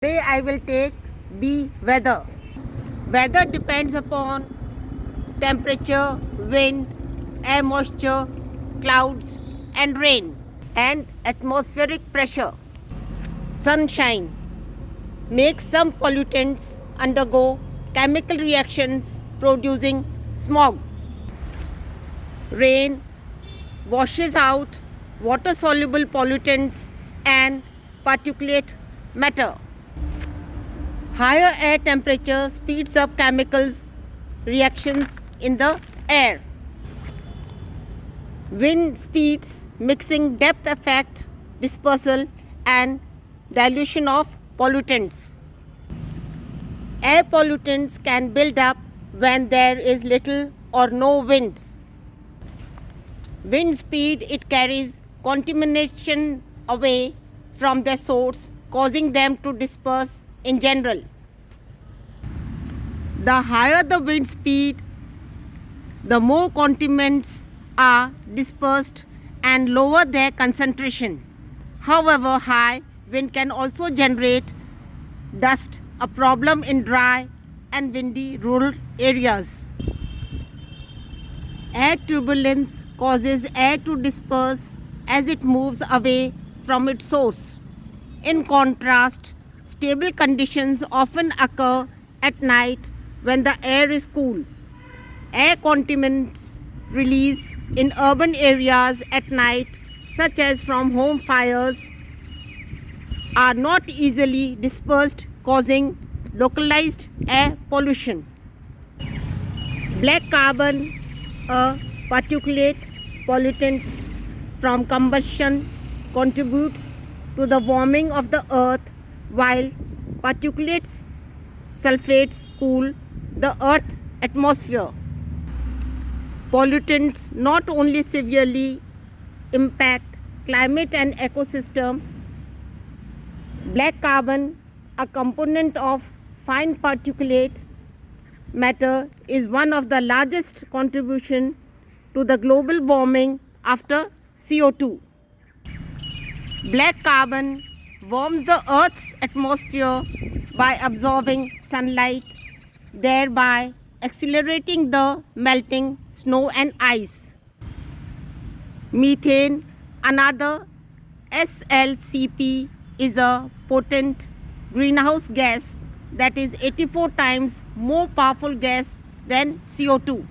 Today I will take B weather. Weather depends upon temperature, wind, air moisture, clouds and rain and atmospheric pressure. Sunshine makes some pollutants undergo chemical reactions producing smog. Rain washes out water soluble pollutants and particulate matter. Higher air temperature speeds up chemicals reactions in the air. Wind speeds mixing depth effect, dispersal and dilution of pollutants. Air pollutants can build up when there is little or no wind. Wind speed it carries contamination away from their source, causing them to disperse in general. The higher the wind speed, the more contaminants are dispersed and lower their concentration. However, high wind can also generate dust, a problem in dry and windy rural areas. Air turbulence causes air to disperse as it moves away from its source. In contrast, stable conditions often occur at night when the air is cool. Air contaminants release in urban areas at night, such as from home fires, are not easily dispersed, causing localized air pollution. Black carbon, a particulate pollutant from combustion, contributes to the warming of the earth, while particulate sulfates cool the earth atmosphere. Pollutants not only severely impact climate and ecosystem. Black carbon, a component of fine particulate matter, is one of the largest contribution to the global warming after CO2. Black carbon warms the Earth's atmosphere by absorbing sunlight, thereby accelerating the melting snow and ice. Methane, another SLCP, is a potent greenhouse gas that is 84 times more powerful gas than CO2.